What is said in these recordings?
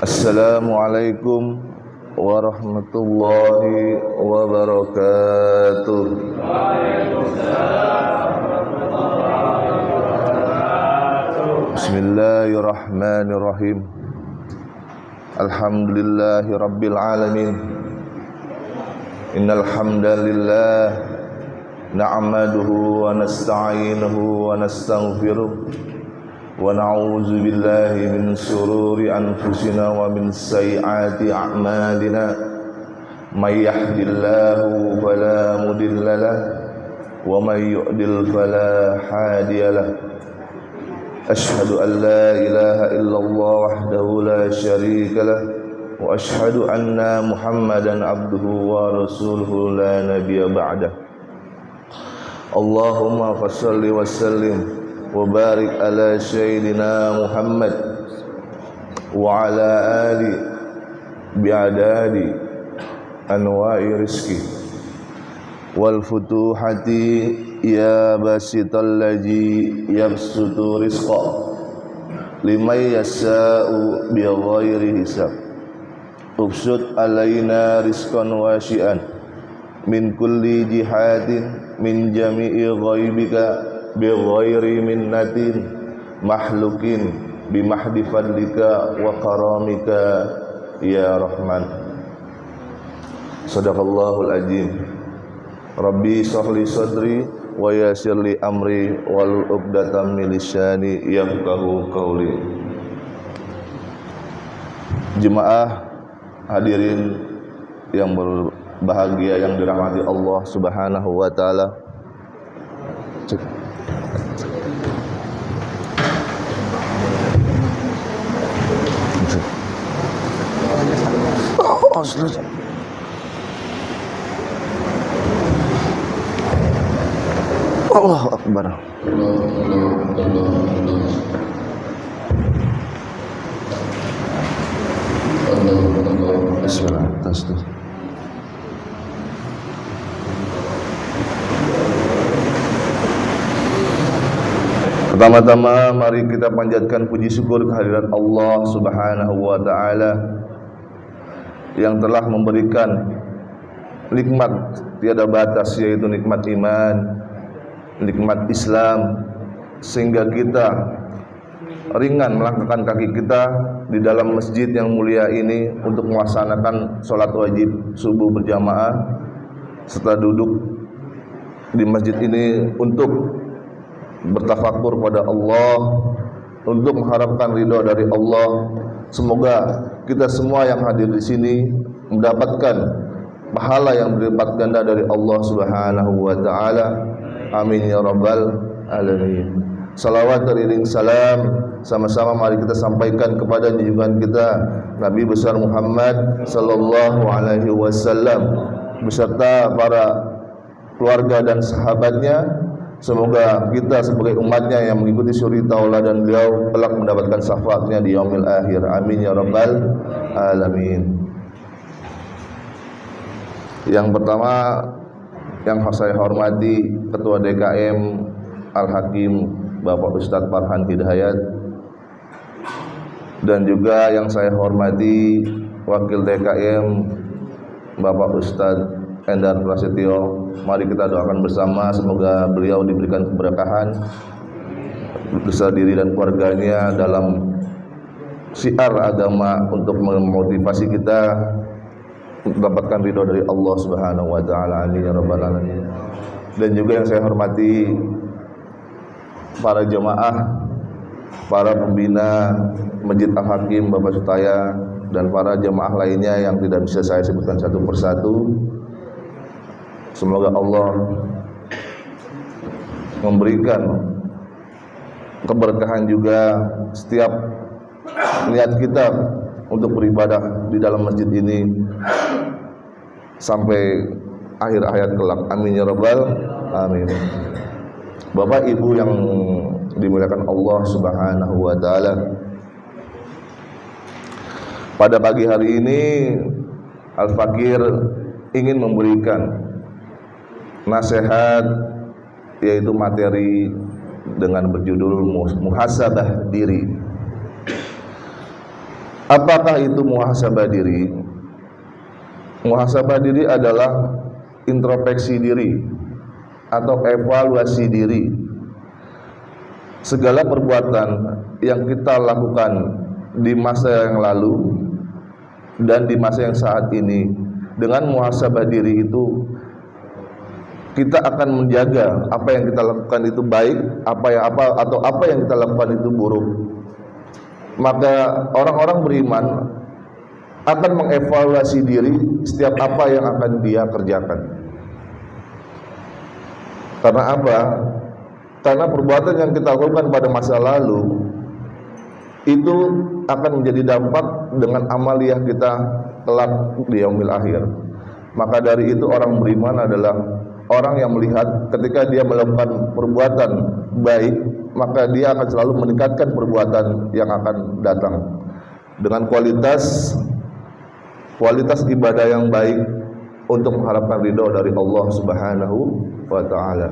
Assalamualaikum warahmatullahi wabarakatuh. Bismillahirrahmanirrahim. Alhamdulillahi rabbil alamin. Innal hamdalillah na'maduhu wa nasta'inuhu wa nastaghfiruh. Wa na'udzu billahi min shururi anfusina wa min sayyiati a'malina. May yahdihillahu fala mudilla lahu wa may yudlil fala hadiya lahu. Asyhadu an la ilaha illallah wahdahu la syarika lahu wa asyhadu anna Muhammadan abduhu wa rasuluhu la nabiyya ba'dah. Allahumma fashalli wa sallim wa barik ala sayyidina Muhammad wa ala ali bi'adadi anwa'i rizki wal futuhati ya basital ladzi yabsutu rizqa liman yasha'u bi ghairi hisab. Ubsud alaina rizqan wasi'an min kulli jihadin min jami'i ghaibika bi ghairi minnatin mahlukin bi mahdi fadlika wa karamika ya rahman. Sadaqallahul azim. Rabbi shrahli sadri wa yassirli amri wal 'uqdatam min lisani yafqahu qawli. Jemaah hadirin yang berbahagia yang dirahmati Allah Subhanahu wa taala. Allahu Akbar. Bismillah. Pertama-tama mari kita panjatkan puji syukur kehadirat Allah Subhanahu wa taala yang telah memberikan nikmat tiada batas, yaitu nikmat iman, nikmat Islam, sehingga kita ringan melangkahkan kaki kita di dalam masjid yang mulia ini untuk melaksanakan sholat wajib subuh berjamaah, serta duduk di masjid ini untuk bertafakur pada Allah, untuk mengharapkan ridha dari Allah. Semoga kita semua yang hadir di sini mendapatkan pahala yang berlipat ganda dari Allah Subhanahu wa taala. Amin ya rabbal alamin. Salawat teriring salam sama-sama mari kita sampaikan kepada junjungan kita Nabi besar Muhammad sallallahu alaihi wasallam beserta para keluarga dan sahabatnya. Semoga kita sebagai umatnya yang mengikuti suri tauladan beliau kelak mendapatkan syafaatnya di yaumil akhir. Amin ya rabbal alamin. Yang pertama yang saya hormati Ketua DKM Al-Hakim Bapak Ustadz Farhan Hidayat, dan juga yang saya hormati Wakil DKM Bapak Ustadz Endar Prasetyo. Mari kita doakan bersama semoga beliau diberikan keberkahan beserta diri dan keluarganya dalam syiar agama untuk memotivasi kita mendapatkan ridho dari Allah Subhanahu wa taala. Amin ya rabbal alamin. Dan juga yang saya hormati para jemaah, para pembina Masjid Al-Hakim Bapak Sutaya, dan para jemaah lainnya yang tidak bisa saya sebutkan satu persatu. Semoga Allah memberikan keberkahan juga setiap niat kita untuk beribadah di dalam masjid ini sampai akhir hayat kelak. Amin ya rabbal alamin. Bapak Ibu yang dimuliakan Allah Subhanahu wa taala, pada pagi hari ini Al-Fakir ingin memberikan nasihat, yaitu materi dengan berjudul muhasabah diri. Apakah itu muhasabah diri? Muhasabah diri adalah introspeksi diri atau evaluasi diri. Segala perbuatan yang kita lakukan di masa yang lalu dan di masa yang saat ini, dengan muhasabah diri itu kita akan menjaga apa yang kita lakukan itu baik, apa yang kita lakukan itu buruk. Maka orang-orang beriman akan mengevaluasi diri setiap apa yang akan dia kerjakan. Karena apa? Karena perbuatan yang kita lakukan pada masa lalu itu akan menjadi dampak dengan amaliyah kita kelak di yaumil akhir. Maka dari itu orang beriman adalah orang yang melihat ketika dia melakukan perbuatan baik, maka dia akan selalu meningkatkan perbuatan yang akan datang dengan kualitas ibadah yang baik untuk mengharapkan ridho dari Allah Subhanahu wa ta'ala.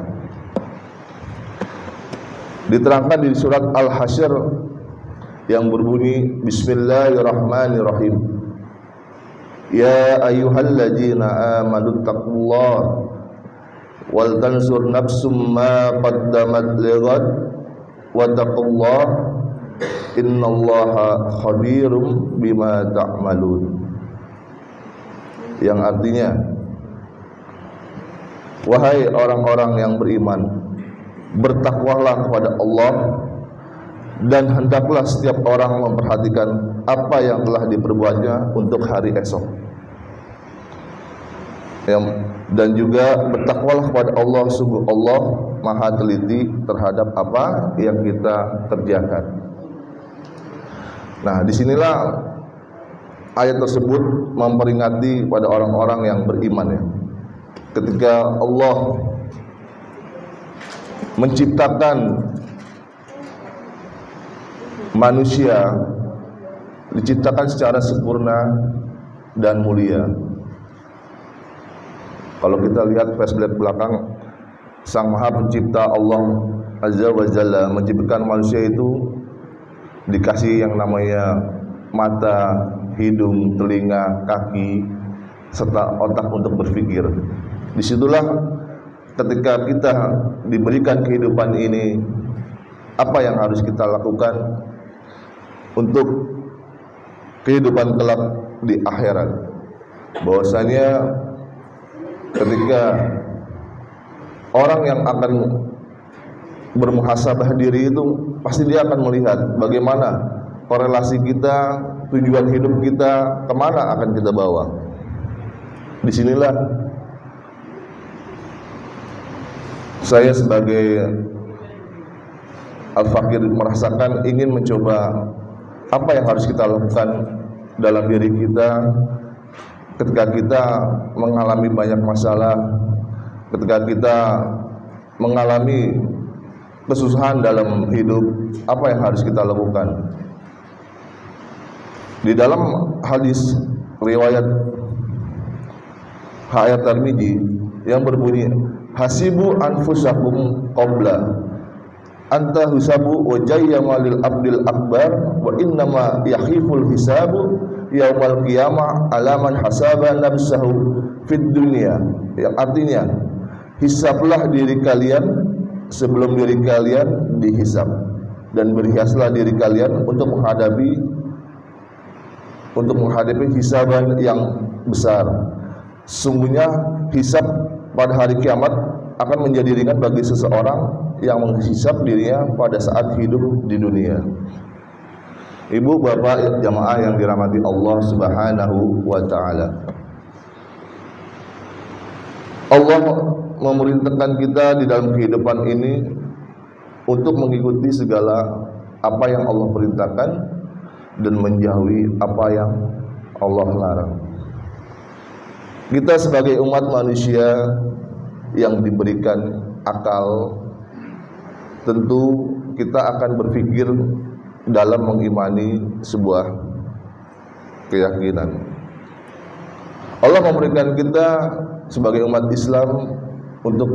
Diterangkan di surat Al-Hasyr yang berbunyi Bismillahirrahmanirrahim. Ya ayyuhalladzina amanu taqullaha wal tansur nafsum ma qaddamat lighad wattaqullaha innallaha khabirum bima ta'malun. Yang artinya, wahai orang-orang yang beriman, bertakwalah kepada Allah dan hendaklah setiap orang memperhatikan apa yang telah diperbuatnya untuk hari esok. Dan juga bertakwalah kepada Allah, sungguh Allah maha teliti terhadap apa yang kita kerjakan. Nah, disinilah ayat tersebut memperingati pada orang-orang yang beriman ya. Ketika Allah menciptakan manusia, diciptakan secara sempurna dan mulia. Kalau kita lihat flashback belakang, Sang Maha Pencipta Allah Azza wa Jalla menciptakan manusia itu dikasih yang namanya mata, hidung, telinga, kaki, serta otak untuk berpikir. Disitulah ketika kita diberikan kehidupan ini, apa yang harus kita lakukan untuk kehidupan kelak di akhirat. Bahwasanya ketika orang yang akan bermuhasabah diri itu, pasti dia akan melihat bagaimana korelasi kita, tujuan hidup kita, kemana akan kita bawa. Disinilah saya sebagai Al-Fakir merasakan ingin mencoba apa yang harus kita lakukan dalam diri kita ketika kita mengalami banyak masalah, ketika kita mengalami kesusahan dalam hidup, apa yang harus kita lakukan. Di dalam hadis riwayat At-Tirmidzi yang berbunyi, hasibu anfusakum qabla anta husabu wa jayyamalil abdil akbar wa innama yakhiful hisabu yaumal qiyamah alaman hasaba nafsahu fid dunya. Yang artinya, hisablah diri kalian sebelum diri kalian dihisab, dan berhiaslah diri kalian untuk menghadapi hisaban yang besar. Sungguhnya hisab pada hari kiamat akan menjadi ringan bagi seseorang yang menghisab dirinya pada saat hidup di dunia. Ibu bapak jamaah yang dirahmati Allah Subhanahu wa ta'ala, Allah memerintahkan kita di dalam kehidupan ini untuk mengikuti segala apa yang Allah perintahkan dan menjauhi apa yang Allah larang. Kita sebagai umat manusia yang diberikan akal, tentu kita akan berpikir dalam mengimani sebuah keyakinan. Allah memberikan kita sebagai umat Islam untuk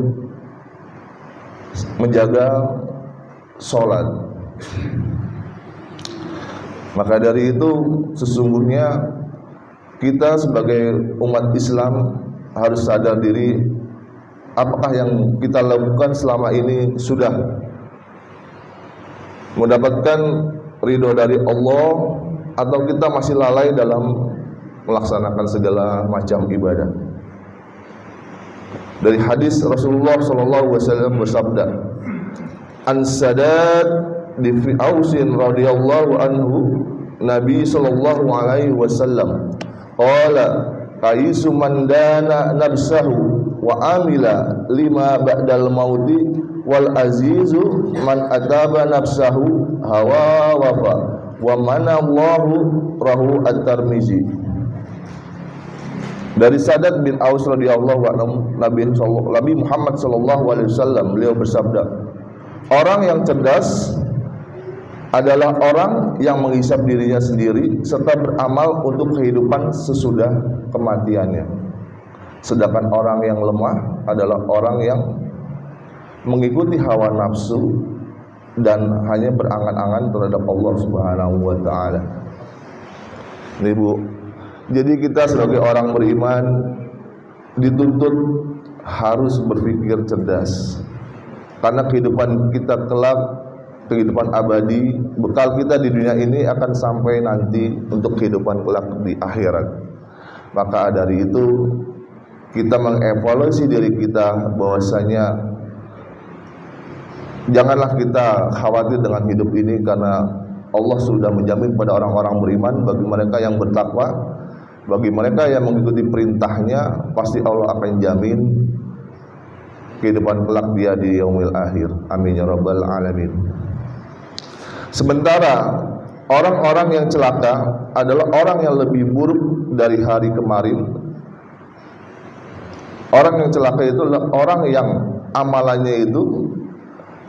menjaga sholat. Maka dari itu sesungguhnya kita sebagai umat Islam harus sadar diri, apakah yang kita lakukan selama ini sudah mendapatkan ridho dari Allah, atau kita masih lalai dalam melaksanakan segala macam ibadah. Dari hadis Rasulullah SAW bersabda, An Sadad di Ausin radhiyallahu anhu, Nabi sallallahu alaihi wasallam qala kaisu man dana nafsahu wa amila lima ba'dal mauti wal azizu man ataba nafsahu hawa wafa wa manallahu rahu at-Tirmizi. Dari Sadad bin Aus radhiyallahu anhu, Nabi Muhammad sallallahu alaihi wasallam beliau bersabda, orang yang cerdas adalah orang yang menghisap dirinya sendiri serta beramal untuk kehidupan sesudah kematiannya. Sedangkan orang yang lemah adalah orang yang mengikuti hawa nafsu dan hanya berangan-angan terhadap Allah Subhanahu wa taala. Ini Bu, jadi kita sebagai orang beriman dituntut harus berpikir cerdas. Karena kehidupan kita kelak, kehidupan abadi, bekal kita di dunia ini akan sampai nanti untuk kehidupan kelak di akhirat. Maka dari itu kita mengevaluasi diri kita bahwasanya janganlah kita khawatir dengan hidup ini, karena Allah sudah menjamin pada orang-orang beriman, bagi mereka yang bertakwa, bagi mereka yang mengikuti perintahnya, pasti Allah akan jamin kehidupan kelak dia di yaumil akhir. Amin ya rabbal alamin. Sementara orang-orang yang celaka adalah orang yang lebih buruk dari hari kemarin. Orang yang celaka itu adalah orang yang amalannya itu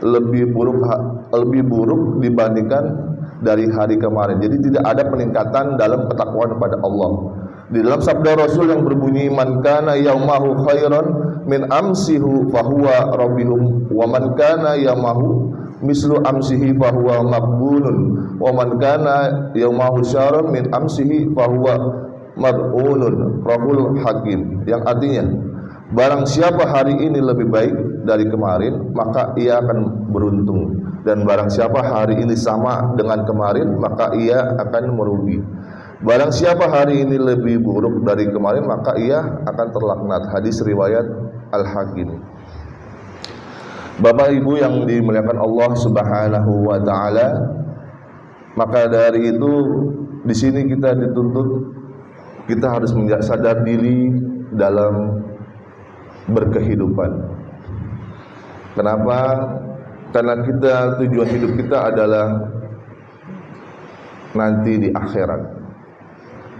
lebih buruk dibandingkan dari hari kemarin. Jadi tidak ada peningkatan dalam ketakwaan kepada Allah. Di dalam sabda Rasul yang berbunyi, man kana yaumahu khairan min amsihu fahuwa rabbihum wa man kana yaumahu mislu amsihi fahuwa maqbulun wa man kana yaumahu syarran min amsihi fahuwa mar'unun. Rahul Hakim, yang artinya barang siapa hari ini lebih baik dari kemarin, maka ia akan beruntung, dan barang siapa hari ini sama dengan kemarin, maka ia akan merugi. Barang siapa hari ini lebih buruk dari kemarin, maka ia akan terlaknat. Hadis riwayat Al-Hakim. Bapak Ibu yang dimuliakan Allah Subhanahu wa taala, maka dari itu di sini kita dituntut, kita harus sadar diri dalam berkehidupan. Kenapa? Karena tujuan hidup kita adalah nanti di akhirat.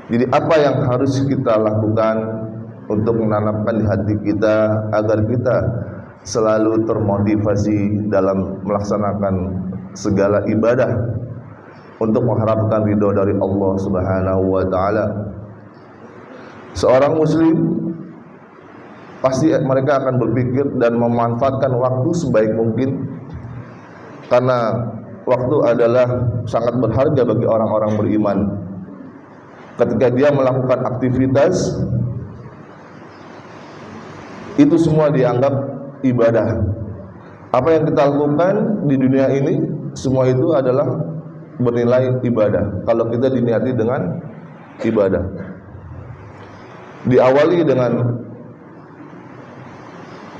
Jadi apa yang harus kita lakukan untuk menanamkan di hati kita agar kita selalu termotivasi dalam melaksanakan segala ibadah untuk mengharapkan ridho dari Allah Subhanahu wa taala. Seorang muslim pasti mereka akan berpikir dan memanfaatkan waktu sebaik mungkin, karena waktu adalah sangat berharga bagi orang-orang beriman. Ketika dia melakukan aktivitas, itu semua dianggap ibadah. Apa yang kita lakukan di dunia ini, semua itu adalah bernilai ibadah kalau kita diniati dengan ibadah. Diawali dengan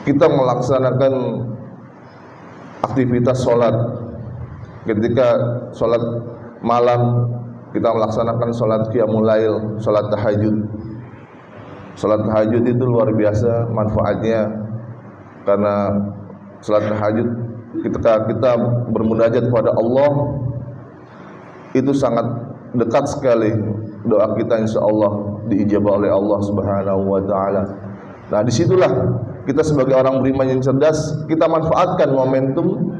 kita melaksanakan aktivitas sholat. Ketika sholat malam, kita melaksanakan sholat qiyamul lail, sholat tahajud. Sholat tahajud itu luar biasa manfaatnya, karena sholat tahajud ketika kita bermunajat kepada Allah, itu sangat dekat sekali doa kita, insya Allah diijabah oleh Allah Subhanahu wa taala. Nah, disitulah kita sebagai orang beriman yang cerdas, kita manfaatkan momentum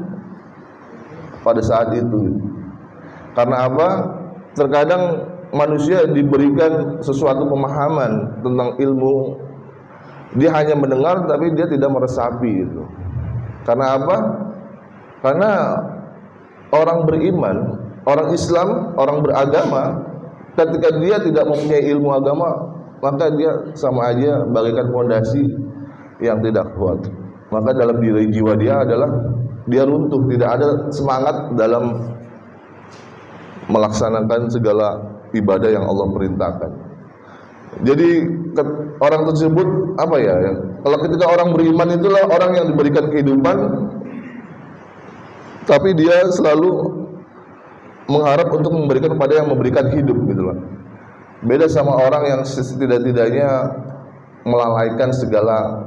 pada saat itu. Karena apa? Terkadang manusia diberikan sesuatu pemahaman tentang ilmu, dia hanya mendengar tapi dia tidak meresapi itu. Karena apa? Karena orang beriman, orang Islam, orang beragama, ketika dia tidak mempunyai ilmu agama, maka dia sama aja bagaikan fondasi yang tidak kuat. Maka dalam diri jiwa dia adalah dia runtuh, tidak ada semangat dalam melaksanakan segala ibadah yang Allah perintahkan. Jadi orang tersebut apa ya? Kalau ketika orang beriman itulah orang yang diberikan kehidupan, tapi dia selalu mengharap untuk memberikan kepada yang memberikan hidup gitu loh. Beda sama orang yang setidak-tidaknya melalaikan segala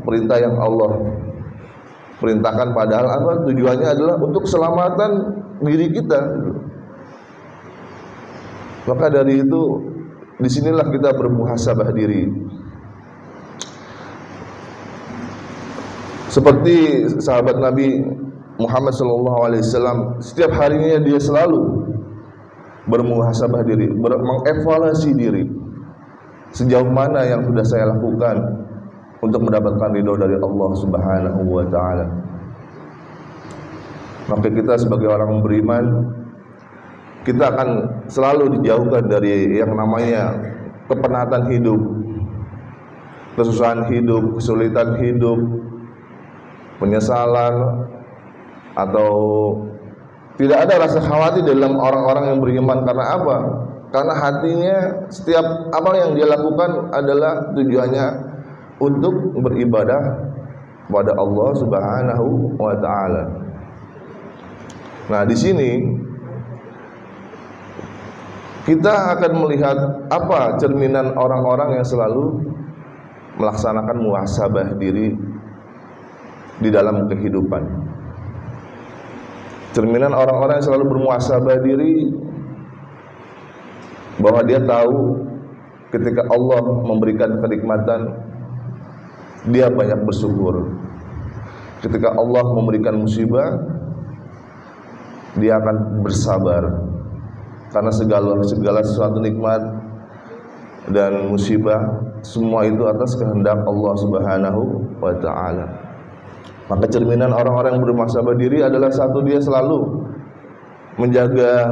perintah yang Allah perintahkan, padahal tujuannya adalah untuk keselamatan diri kita gitu. Maka dari itu disinilah kita bermuhasabah diri. Seperti sahabat Nabi Muhammad SAW, setiap harinya dia selalu bermuhasabah diri, mengevaluasi diri. Sejauh mana yang sudah saya lakukan untuk mendapatkan ridho dari Allah Subhanahu wa taala. Maka kita sebagai orang beriman, kita akan selalu dijauhkan dari yang namanya kepenatan hidup, kesusahan hidup, kesulitan hidup, penyesalan, atau tidak ada rasa khawatir dalam orang-orang yang beriman. Karena apa? Karena hatinya setiap apa yang dia lakukan adalah tujuannya untuk beribadah kepada Allah Subhanahu wa taala. Nah, di sini kita akan melihat apa cerminan orang-orang yang selalu melaksanakan muhasabah diri di dalam kehidupan. Cerminan orang-orang yang selalu bermuhasabah diri bahwa dia tahu ketika Allah memberikan kenikmatan, dia banyak bersyukur. Ketika Allah memberikan musibah, dia akan bersabar. Karena segala sesuatu nikmat dan musibah, semua itu atas kehendak Allah Subhanahu wa taala. Maka cerminan orang-orang yang bermuhasabah diri adalah satu, dia selalu menjaga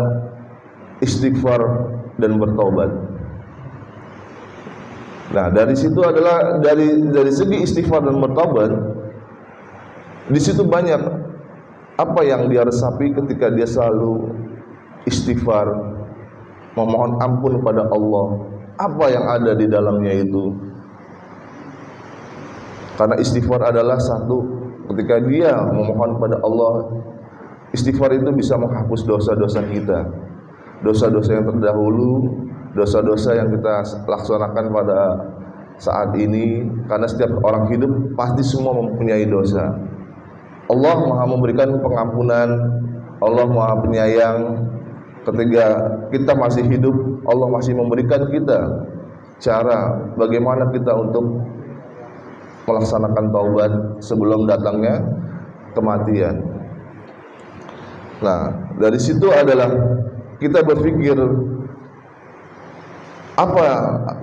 istighfar dan bertobat. Nah, dari situ adalah dari segi istighfar dan bertobat, di situ banyak apa yang dia resapi ketika dia selalu istighfar, memohon ampun kepada Allah. Apa yang ada di dalamnya itu? Karena istighfar adalah satu, ketika dia memohon kepada Allah, istighfar itu bisa menghapus dosa-dosa kita, dosa-dosa yang terdahulu, dosa-dosa yang kita laksanakan pada saat ini. Karena setiap orang hidup pasti semua mempunyai dosa. Allah Maha memberikan pengampunan, Allah Maha penyayang. Ketika kita masih hidup, Allah masih memberikan kita cara bagaimana kita untuk melaksanakan taubat sebelum datangnya kematian. Nah, dari situ adalah kita berpikir,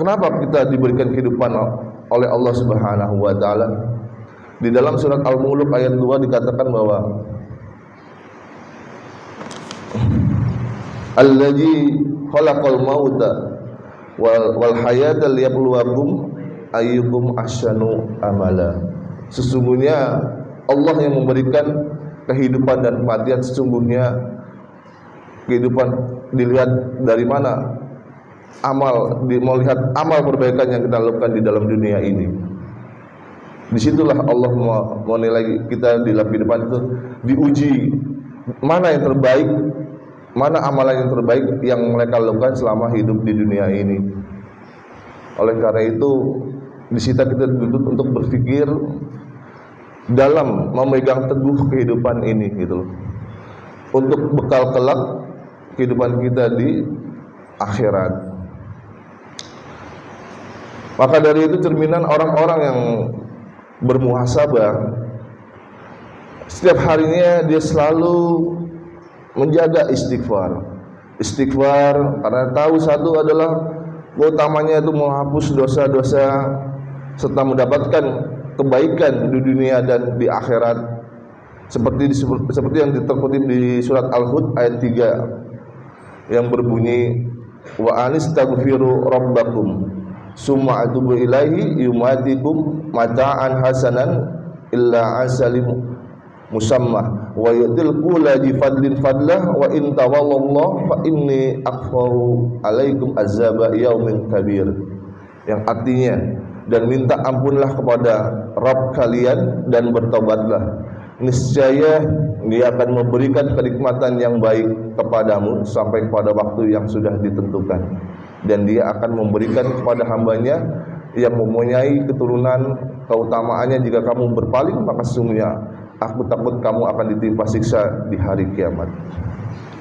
kenapa kita diberikan kehidupan oleh Allah Subhanahu wa taala? Di dalam surat Al-Mulk ayat 2 dikatakan bahwa Allazi khalaqal mauta wal hayata liyabluwakum ayyukum ahsanu amala. Sesungguhnya Allah yang memberikan kehidupan dan kematian. Sesungguhnya kehidupan dilihat dari mana? Melihat amal perbaikan yang kita lakukan di dalam dunia ini. Disitulah Allah menilai kita di dalam kehidupan itu, diuji mana yang terbaik, mana amalan yang terbaik yang mereka lakukan selama hidup di dunia ini. Oleh karena itu, di situ kita dituntut untuk berpikir dalam memegang teguh kehidupan ini gitu loh, untuk bekal kelak kehidupan kita di akhirat. Maka dari itu cerminan orang-orang yang bermuhasabah, setiap harinya dia selalu menjaga istighfar. Istighfar karena tahu satu adalah utamanya itu menghapus dosa-dosa serta mendapatkan kebaikan di dunia dan di akhirat. seperti yang terkutip di surat Al-Hud ayat 3 yang berbunyi wa anistaghfiru rabbakum summa atubu ilaihi yumatikum mata'an hasanan illa asalim musamma wa yutil kula di fadlin fadlah wa in tawallallah fa inni akfaru alaikum azaba yaumin kabir, yang artinya dan minta ampunlah kepada Rabb kalian dan bertobatlah, niscaya Dia akan memberikan kenikmatan yang baik kepadamu sampai kepada waktu yang sudah ditentukan, dan Dia akan memberikan kepada hambanya yang mempunyai keturunan keutamaannya jika kamu berpaling, maka sesungguhnya aku takut kamu akan ditimpa siksa di hari kiamat.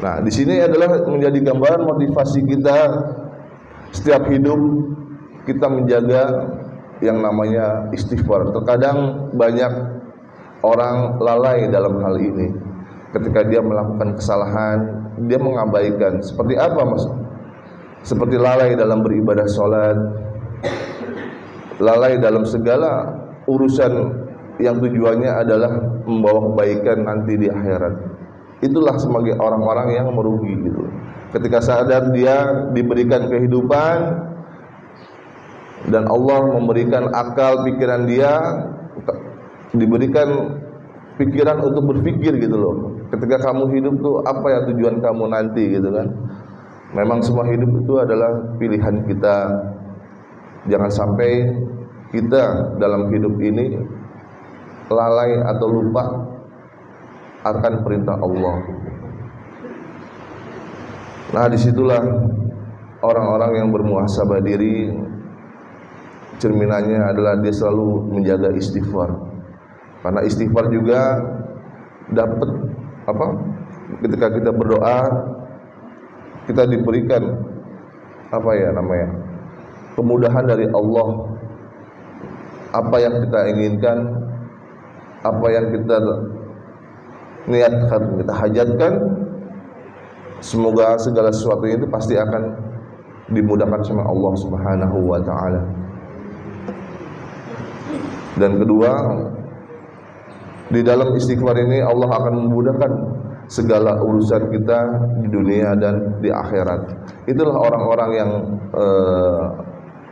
Nah, di sini adalah menjadi gambaran motivasi kita setiap hidup kita menjaga yang namanya istighfar. Terkadang banyak orang lalai dalam hal ini. Ketika dia melakukan kesalahan, dia mengabaikan. Seperti apa, Mas? Seperti lalai dalam beribadah sholat, lalai dalam segala urusan yang tujuannya adalah membawa kebaikan nanti di akhirat. Itulah sebagai orang-orang yang merugi gitu. Ketika sadar dia diberikan kehidupan dan Allah memberikan akal pikiran dia, diberikan pikiran untuk berpikir gitu loh. Ketika kamu hidup tuh apa ya tujuan kamu nanti gitu kan. Memang semua hidup itu adalah pilihan kita. Jangan sampai kita dalam hidup ini lalai atau lupa akan perintah Allah. Nah, disitulah orang-orang yang bermuhasabah diri, cerminannya adalah dia selalu menjaga istighfar. Karena istighfar juga dapat apa? Ketika kita berdoa, kita diberikan apa ya namanya? Kemudahan dari Allah. Apa yang kita inginkan, apa yang kita niatkan, kita hajatkan, semoga segala sesuatunya itu pasti akan dimudahkan sama Allah Subhanahu wa taala. Dan kedua, di dalam istighfar ini Allah akan memudahkan segala urusan kita di dunia dan di akhirat. Itulah orang-orang yang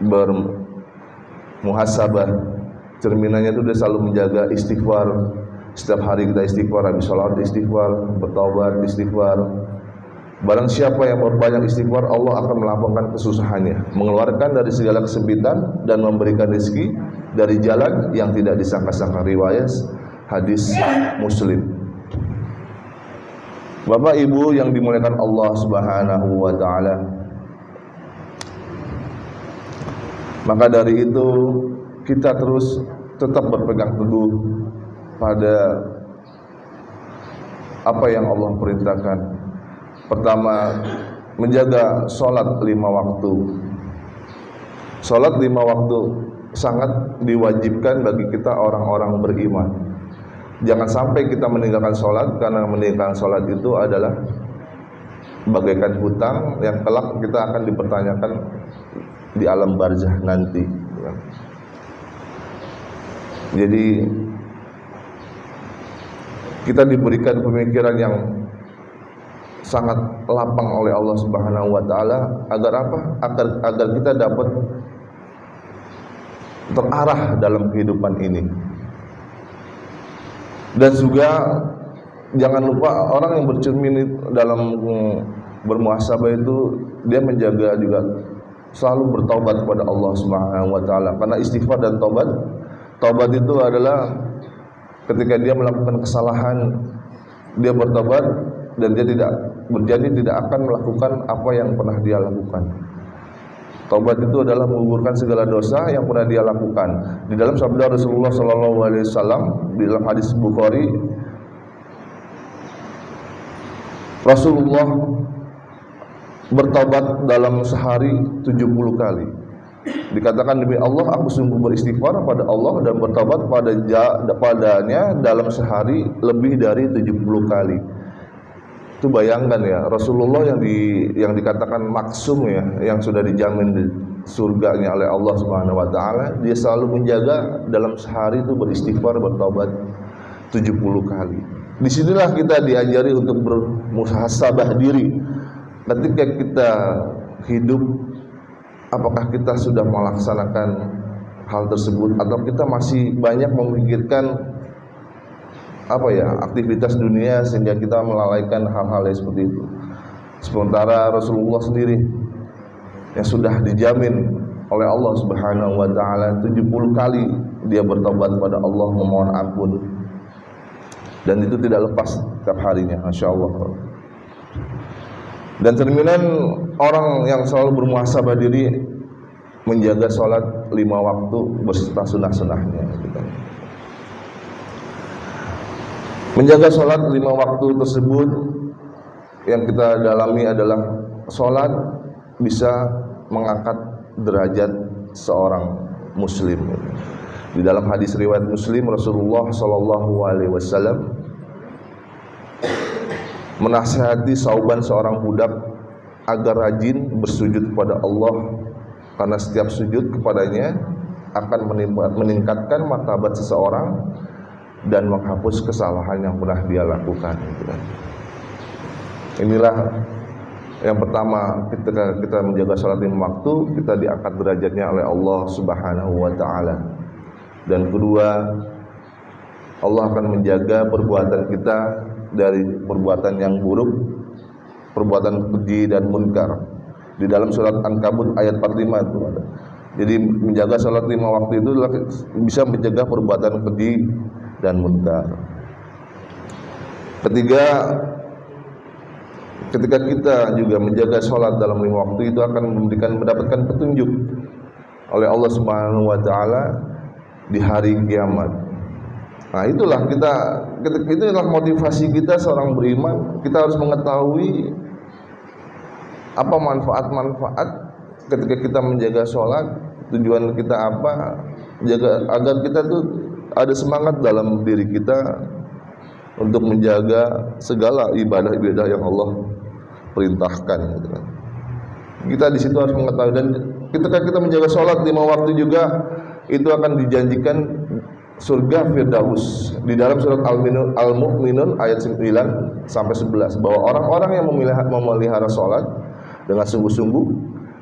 bermuhasabah. Cerminannya itu dia selalu menjaga istighfar. Setiap hari kita istighfar, habis sholat istighfar, bertaubat istighfar. Barang siapa yang berbanyak istighfar, Allah akan melampaukan kesusahannya, mengeluarkan dari segala kesempitan dan memberikan rezeki dari jalan yang tidak disangka-sangka. Riwayat hadis Muslim. Bapak Ibu yang dimuliakan Allah Subhanahu wa taala. Maka dari itu kita terus tetap berpegang teguh pada apa yang Allah perintahkan. Pertama, menjaga sholat 5 waktu. Sholat 5 waktu sangat diwajibkan bagi kita orang-orang beriman. Jangan sampai kita meninggalkan sholat, karena meninggalkan sholat itu adalah bagaikan hutang yang kelak kita akan dipertanyakan di alam barzah nanti. Jadi kita diberikan pemikiran yang sangat lapang oleh Allah Subhanahu wa taala agar apa? Agar kita dapat terarah dalam kehidupan ini. Dan juga jangan lupa orang yang bercermin dalam bermuhasabah itu dia menjaga juga selalu bertaubat kepada Allah Subhanahu wa taala. Karena istighfar dan taubat itu adalah ketika dia melakukan kesalahan, dia bertobat dan dia tidak berjanji tidak akan melakukan apa yang pernah dia lakukan. Taubat itu adalah menggugurkan segala dosa yang pernah dia lakukan. Di dalam sabda Rasulullah SAW, di dalam hadis Bukhari, Rasulullah bertobat dalam sehari 70 kali. Dikatakan demi Allah, aku sungguh beristighfar pada Allah dan bertobat padanya dalam sehari lebih dari 70 kali. Itu bayangkan ya, Rasulullah yang dikatakan maksum ya, yang sudah dijamin di surganya oleh Allah Subhanahu wa taala, dia selalu menjaga dalam sehari itu beristighfar, bertobat 70 kali. Disinilah kita diajari untuk bermuhasabah diri. Ketika kita hidup, apakah kita sudah melaksanakan hal tersebut atau kita masih banyak memikirkan aktivitas dunia sehingga kita melalaikan hal-hal yang seperti itu. Sementara Rasulullah sendiri yang sudah dijamin oleh Allah Subhanahu wa taala 70 kali dia bertobat kepada Allah memohon ampun, dan itu tidak lepas setiap harinya, Masya Allah. Dan cerminan orang yang selalu bermuhasabah diri, menjaga sholat 5 waktu beserta sunnah-sunnahnya. Menjaga sholat 5 waktu tersebut yang kita dalami adalah sholat bisa mengangkat derajat seorang muslim. Di dalam hadis riwayat Muslim, Rasulullah SAW menasihati Sauban, seorang budak, agar rajin bersujud kepada Allah, karena setiap sujud kepadanya akan meningkatkan martabat seseorang dan menghapus kesalahan yang pernah dia lakukan. Inilah yang pertama, ketika kita menjaga salat 5 waktu, kita diangkat derajatnya oleh Allah Subhanahu wa taala. Dan kedua, Allah akan menjaga perbuatan kita dari perbuatan yang buruk, perbuatan keji dan munkar. Di dalam surat Ankabut ayat 45 itu ada. Jadi menjaga salat 5 waktu itu bisa mencegah perbuatan keji dan munkar. Ketiga, ketika kita juga menjaga sholat dalam 5 waktu, itu akan mendapatkan petunjuk oleh Allah Subhanahu wa taala di hari kiamat. Nah, itulah itulah motivasi kita seorang beriman. Kita harus mengetahui apa manfaat-manfaat ketika kita menjaga sholat. Tujuan kita apa? Agar kita tuh ada semangat dalam diri kita untuk menjaga segala ibadah-ibadah yang Allah perintahkan. Kita di situ harus mengetahui, dan ketika kita menjaga sholat 5 waktu juga, itu akan dijanjikan surga Firdaus. Di dalam surat Al-Mu'minun ayat 9 sampai 11, bahwa orang-orang yang memelihara sholat dengan sungguh-sungguh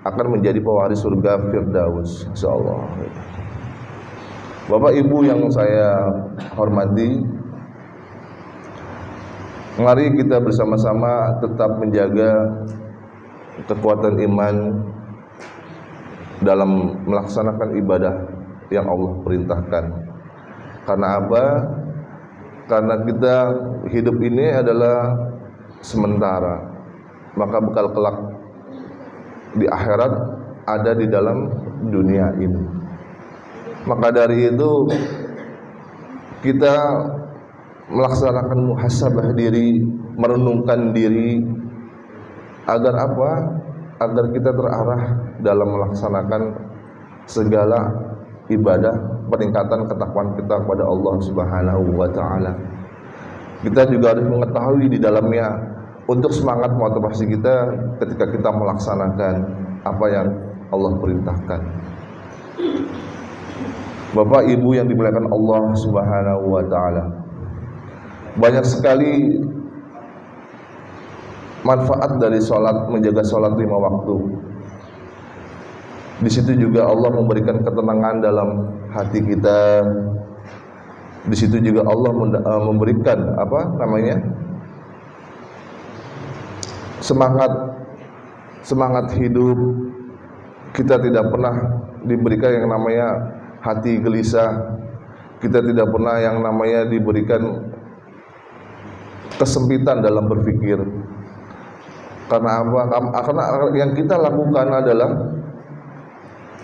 akan menjadi pewaris surga Firdaus, insyaallah. Bapak Ibu yang saya hormati, mari kita bersama-sama tetap menjaga kekuatan iman dalam melaksanakan ibadah yang Allah perintahkan. Karena apa? Karena kita hidup ini adalah sementara, maka bekal kelak di akhirat ada di dalam dunia ini. Maka dari itu kita melaksanakan muhasabah diri, merenungkan diri, agar apa? Agar kita terarah dalam melaksanakan segala ibadah, peningkatan ketakwaan kita kepada Allah Subhanahu wa taala. Kita juga harus mengetahui di dalamnya untuk semangat motivasi kita ketika kita melaksanakan apa yang Allah perintahkan. Bapak Ibu yang dimuliakan Allah Subhanahu wa taala, banyak sekali manfaat dari sholat, menjaga sholat 5 waktu. Di situ juga Allah memberikan ketenangan dalam hati kita. Di situ juga Allah memberikan semangat hidup. Kita tidak pernah diberikan yang namanya hati gelisah. Kita tidak pernah yang namanya diberikan kesempitan dalam berpikir. Karena apa? Karena yang kita lakukan adalah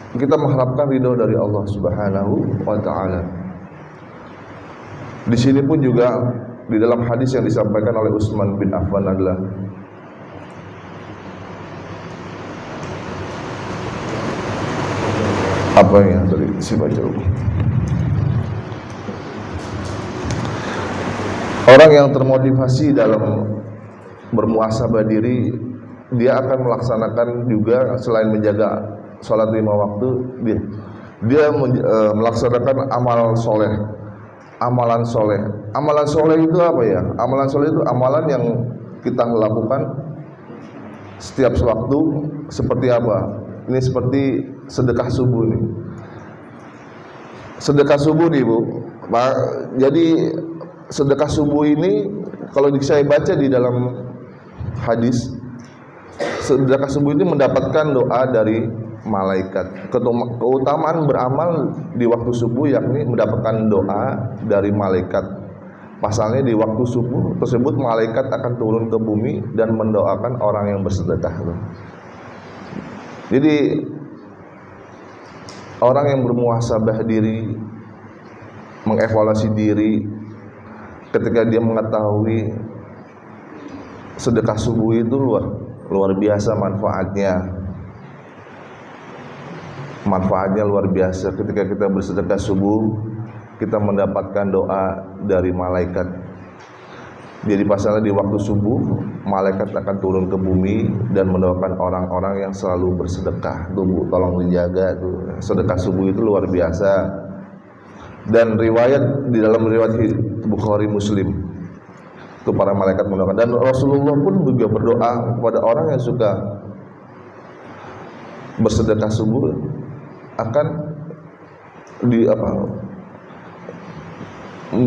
kita mengharapkan ridho dari Allah Subhanahu wa taala. Di sini pun juga di dalam hadis yang disampaikan oleh Utsman bin Affan adalah apa yang tadi si baca. Orang yang termotivasi dalam bermuhasabah diri, dia akan melaksanakan juga selain menjaga sholat 5 waktu, dia melaksanakan amal soleh. amalan soleh. Amalan soleh itu apa ya? Amalan soleh itu amalan yang kita lakukan setiap waktu. Seperti apa? Ini seperti sedekah subuh nih. Sedekah subuh nih Bu. Jadi sedekah subuh ini kalau saya baca di dalam hadis, sedekah subuh ini mendapatkan doa dari malaikat. Keutamaan beramal di waktu subuh yakni mendapatkan doa dari malaikat. Pasalnya di waktu subuh tersebut malaikat akan turun ke bumi dan mendoakan orang yang bersedekah. Jadi orang yang bermuhasabah diri, mengevaluasi diri, ketika dia mengetahui sedekah subuh itu luar biasa manfaatnya. Manfaatnya luar biasa. Ketika kita bersedekah subuh, kita mendapatkan doa dari malaikat. Jadi pasalnya di waktu subuh malaikat akan turun ke bumi dan mendoakan orang-orang yang selalu bersedekah. Tuh tolong dijaga tuh. Sedekah subuh itu luar biasa. Dan riwayat di dalam riwayat Bukhari Muslim itu para malaikat mendoakan, dan Rasulullah pun juga berdoa kepada orang yang suka bersedekah subuh akan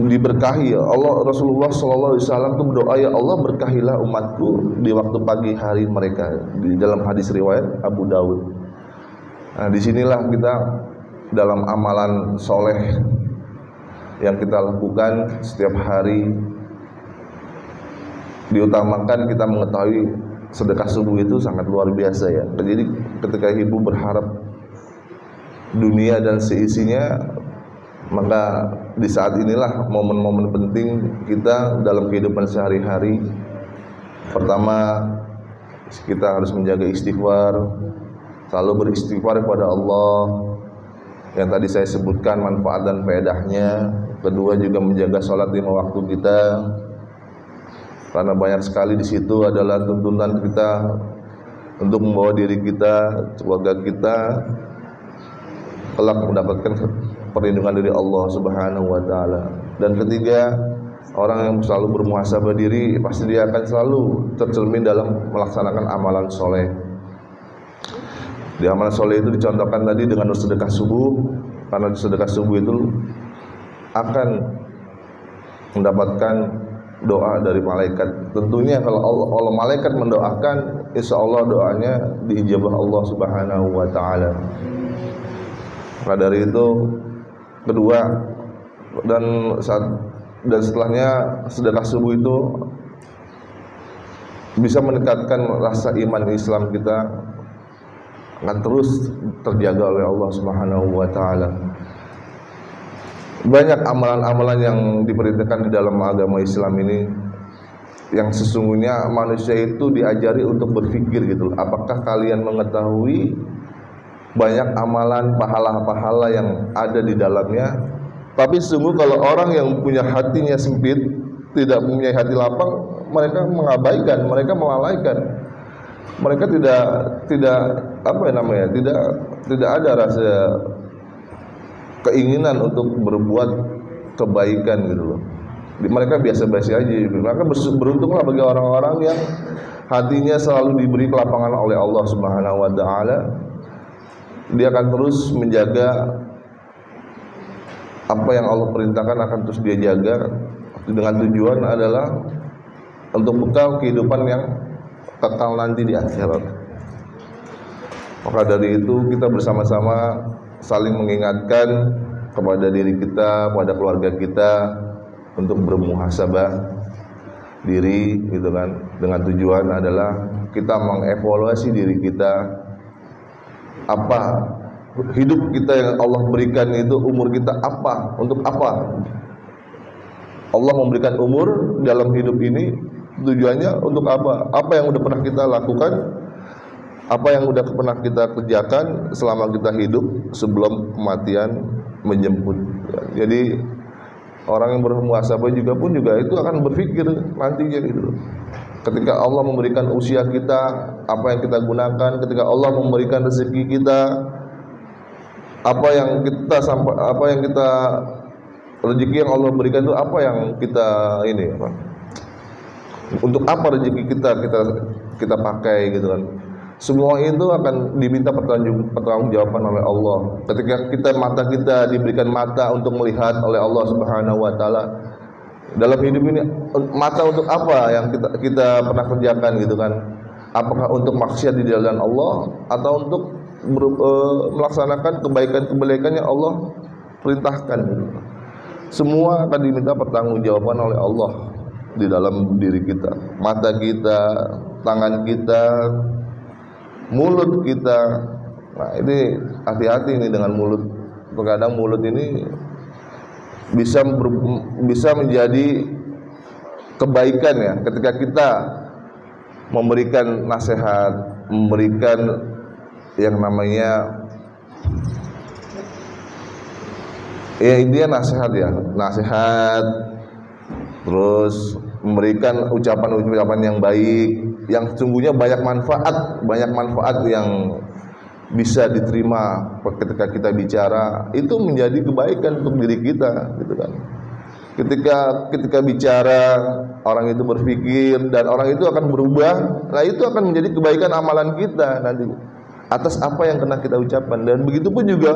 diberkahi. Allah, Rasulullah SAW itu berdoa, ya Allah berkahilah umatku di waktu pagi hari mereka, di dalam hadis riwayat Abu Dawud. Nah, disinilah kita dalam amalan soleh yang kita lakukan setiap hari, diutamakan kita mengetahui sedekah subuh itu sangat luar biasa ya. Jadi ketika ibu berharap dunia dan seisinya, maka di saat inilah momen-momen penting kita dalam kehidupan sehari-hari. Pertama, kita harus menjaga istighfar, selalu beristighfar kepada Allah yang tadi saya sebutkan manfaat dan faedahnya. Kedua, juga menjaga sholat 5 waktu kita, karena banyak sekali di situ adalah tuntunan kita untuk membawa diri kita, keluarga kita kelak mendapatkan perlindungan dari Allah Subhanahu wa taala. Dan ketiga, orang yang selalu bermuhasabah diri pasti dia akan selalu tercermin dalam melaksanakan amalan soleh. Di amalan soleh itu dicontohkan tadi dengan sedekah subuh, karena sedekah subuh itu akan mendapatkan doa dari malaikat. Tentunya kalau Allah malaikat mendoakan, insya Allah doanya diijabah Allah Subhanahu wa taala. Maka dari itu, kedua, dan setelahnya sedekah subuh itu bisa meningkatkan rasa iman Islam kita, akan terus terjaga oleh Allah Subhanahu wa taala. Banyak amalan-amalan yang diperintahkan di dalam agama Islam ini yang sesungguhnya manusia itu diajari untuk berpikir gitu. Apakah kalian mengetahui banyak amalan pahala-pahala yang ada di dalamnya? Tapi sungguh kalau orang yang punya hatinya sempit, tidak mempunyai hati lapang, mereka mengabaikan, mereka melalaikan. Mereka tidak ada rasa keinginan untuk berbuat kebaikan gitu loh. Mereka biasa-biasa aja. Maka beruntunglah bagi orang-orang yang hatinya selalu diberi kelapangan oleh Allah Subhanahu wa taala. Dia akan terus menjaga apa yang Allah perintahkan, akan terus dia jaga dengan tujuan adalah untuk bekal kehidupan yang kekal nanti di akhirat. Maka dari itu kita bersama-sama saling mengingatkan kepada diri kita, kepada keluarga kita untuk bermuhasabah diri gitu kan, dengan tujuan adalah kita mengevaluasi diri kita, apa hidup kita yang Allah berikan itu, umur kita apa, untuk apa Allah memberikan umur dalam hidup ini, tujuannya untuk apa yang udah pernah kita lakukan, apa yang udah pernah kita kerjakan selama kita hidup sebelum kematian menjemput. Jadi orang yang bermuhasabah juga itu akan berpikir nantinya gitu. Ketika Allah memberikan usia kita, apa yang kita gunakan? Ketika Allah memberikan rezeki kita, apa yang kita rezeki yang Allah berikan itu apa yang kita ini apa? Untuk apa rezeki kita pakai gitu kan. Semua itu akan diminta pertanggungjawaban oleh Allah. Ketika mata kita diberikan mata untuk melihat oleh Allah Subhanahu wa taala. Dalam hidup ini mata untuk apa yang kita pernah kerjakan gitu kan? Apakah untuk maksiat di jalan Allah atau untuk melaksanakan kebaikan-kebaikan yang Allah perintahkan gitu. Semua akan diminta pertanggungjawaban oleh Allah di dalam diri kita. Mata kita, tangan kita, mulut kita. Nah, ini hati-hati ini dengan mulut. Terkadang mulut ini bisa menjadi kebaikan ya ketika kita memberikan nasihat, memberikan yang namanya dia nasihat ya, nasihat, terus memberikan ucapan-ucapan yang baik, yang sesungguhnya banyak manfaat yang bisa diterima ketika kita bicara, itu menjadi kebaikan untuk diri kita, gitu kan. Ketika bicara, orang itu berpikir dan orang itu akan berubah, nah itu akan menjadi kebaikan amalan kita nanti atas apa yang pernah kita ucapkan. Dan begitu pun juga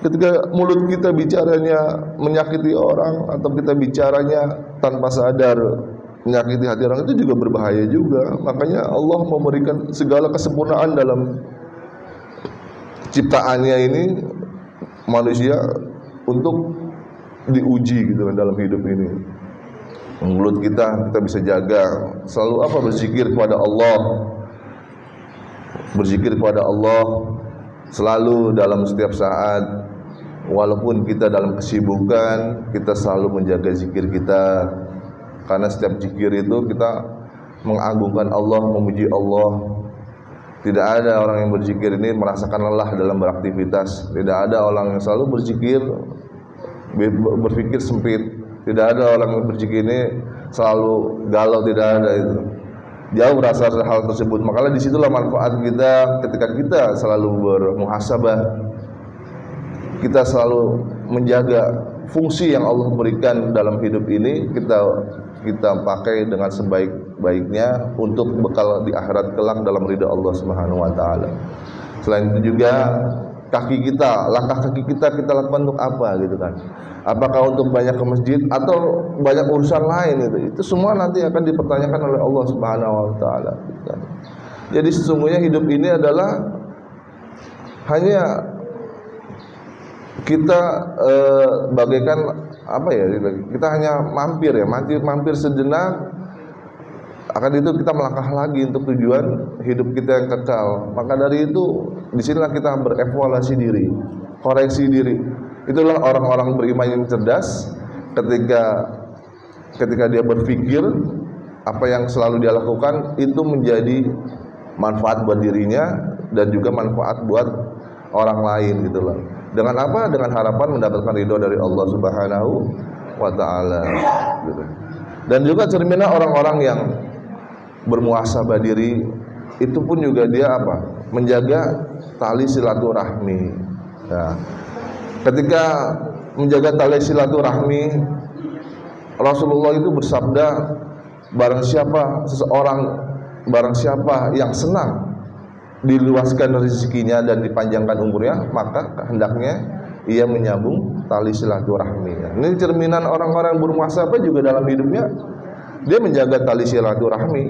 ketika mulut kita bicaranya menyakiti orang atau kita bicaranya tanpa sadar menyakiti hati orang, itu juga berbahaya juga. Makanya Allah memberikan segala kesempurnaan dalam ciptaannya ini manusia untuk diuji gitu kan dalam hidup ini. Mulut kita bisa jaga, selalu apa? Berzikir kepada Allah. Berzikir kepada Allah selalu dalam setiap saat. Walaupun kita dalam kesibukan, kita selalu menjaga zikir kita. Karena setiap zikir itu kita mengagungkan Allah, memuji Allah. Tidak ada orang yang berzikir ini merasakan lelah dalam beraktivitas. Tidak ada orang yang selalu berzikir berpikir sempit. Tidak ada orang yang berzikir ini selalu galau. Tidak ada itu. Jauh rasa hal tersebut. Makanya disitulah manfaat kita ketika kita selalu bermuhasabah. Kita selalu menjaga fungsi yang Allah berikan dalam hidup ini, kita pakai dengan sebaik-baiknya untuk bekal di akhirat kelak dalam ridha Allah Subhanahu wa taala. Selain itu juga langkah kaki kita lakukan untuk apa gitu kan? Apakah untuk banyak ke masjid atau banyak urusan lain itu semua nanti akan dipertanyakan oleh Allah Subhanahu wa taala gitu kan. Jadi sesungguhnya hidup ini adalah hanya kita bagaikan apa ya? Kita hanya mampir sejenak. Akan itu kita melangkah lagi untuk tujuan hidup kita yang kekal. Maka dari itu disinilah kita berevaluasi diri, koreksi diri. Itulah orang-orang beriman yang cerdas. Ketika dia berpikir apa yang selalu dia lakukan itu menjadi manfaat buat dirinya dan juga manfaat buat orang lain gitu loh. Dengan apa? Dengan harapan mendapatkan ridho dari Allah Subhanahu wa taala gitu. Dan juga cerminan orang-orang yang bermuhasabah diri itu pun juga dia apa? Menjaga tali silaturahmi. Nah, ketika menjaga tali silaturahmi, Rasulullah itu bersabda, barang siapa yang senang diluaskan rezekinya dan dipanjangkan umurnya, maka hendaknya ia menyambung tali silaturahmi. Ini cerminan orang-orang bermuhasabah juga dalam hidupnya, dia menjaga tali silaturahmi.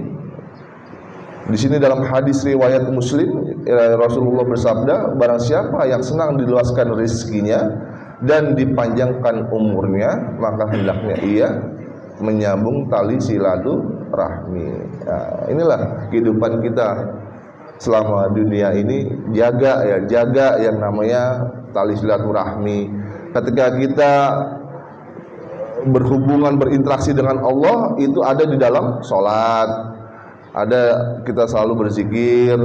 Di sini dalam hadis riwayat Muslim, Rasulullah bersabda, barang siapa yang senang diluaskan rezekinya dan dipanjangkan umurnya, maka hendaknya ia menyambung tali silaturahmi. Nah, inilah kehidupan kita selama dunia ini, jaga yang namanya tali silaturahmi. Ketika kita berhubungan, berinteraksi dengan Allah, itu ada di dalam sholat, ada kita selalu berzikir.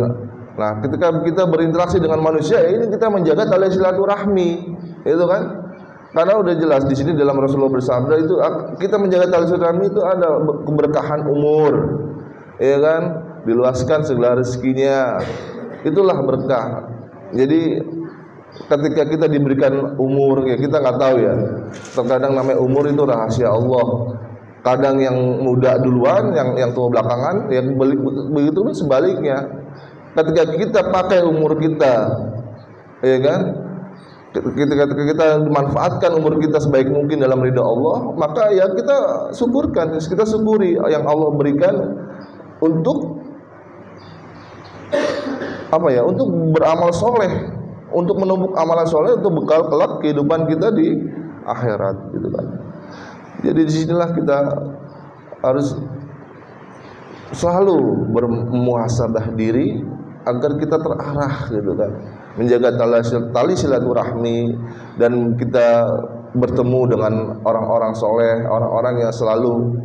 Nah, ketika kita berinteraksi dengan manusia, ini kita menjaga tali silaturahmi, itu kan? Karena udah jelas di sini dalam Rasulullah bersabda itu kita menjaga tali silaturahmi itu ada keberkahan umur, ya kan? Diluaskan segala rezekinya, itulah berkah. Jadi ketika kita diberikan umur, ya kita nggak tahu ya. Terkadang namanya umur itu rahasia Allah. Kadang yang muda duluan, yang tua belakangan, yang begitu pun sebaliknya. Ketika kita pakai umur kita, ya kan, ketika kita memanfaatkan umur kita sebaik mungkin dalam ridha Allah, maka ya kita syukurkan, kita syukuri yang Allah berikan untuk apa ya? Untuk beramal soleh, untuk menumpuk amalan soleh, untuk bekal kelak kehidupan kita di akhirat, gitu kan. Jadi disinilah kita harus selalu bermuhasabah diri agar kita terarah, gitu kan, menjaga tali silaturahmi, dan kita bertemu dengan orang-orang soleh, orang-orang yang selalu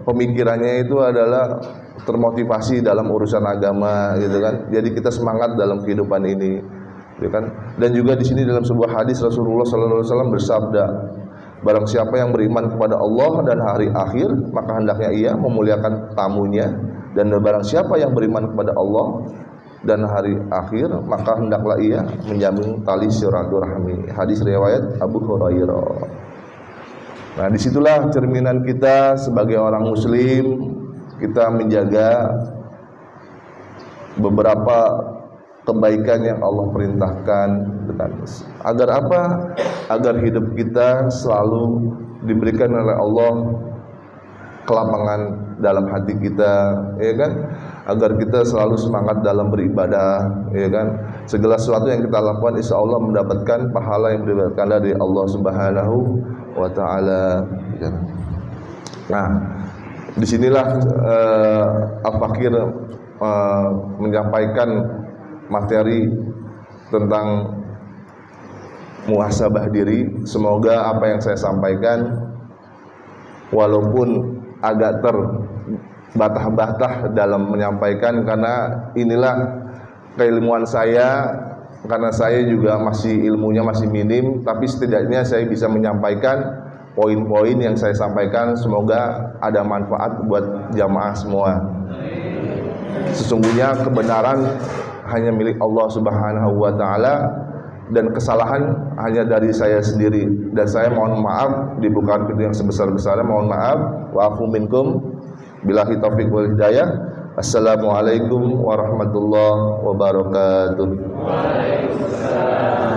pemikirannya itu adalah termotivasi dalam urusan agama, gitu kan. Jadi kita semangat dalam kehidupan ini, gitu kan. Dan juga di sini dalam sebuah hadis Rasulullah SAW bersabda, barang siapa yang beriman kepada Allah dan hari akhir, maka hendaknya ia memuliakan tamunya, dan barang siapa yang beriman kepada Allah dan hari akhir, maka hendaklah ia menjamin tali silaturahmi. Hadis riwayat Abu Hurairah. Nah, disitulah cerminan kita sebagai orang muslim, kita menjaga beberapa kebaikan yang Allah perintahkan, agar apa? Agar hidup kita selalu diberikan oleh Allah kelapangan dalam hati kita, ya kan? Agar kita selalu semangat dalam beribadah, ya kan? Segala sesuatu yang kita lakukan insya Allah mendapatkan pahala yang diberikan dari Allah Subhanahu wa Ta'ala. Nah, disinilah Al-Fakir menyampaikan materi tentang muhasabah diri. Semoga apa yang saya sampaikan, walaupun agak terbatah-batah dalam menyampaikan, karena inilah keilmuan saya, karena saya juga ilmunya masih minim, tapi setidaknya saya bisa menyampaikan poin-poin yang saya sampaikan. Semoga ada manfaat buat jamaah semua. Sesungguhnya kebenaran hanya milik Allah Subhanahu wa Ta'ala, dan kesalahan hanya dari saya sendiri, dan saya mohon maaf di bukaan pintu yang sebesar-besarnya. Mohon maaf. Wa'afu minkum billahi taufiq wal hidayah. Assalamualaikum warahmatullahi wabarakatuh. Waalaikumsalam.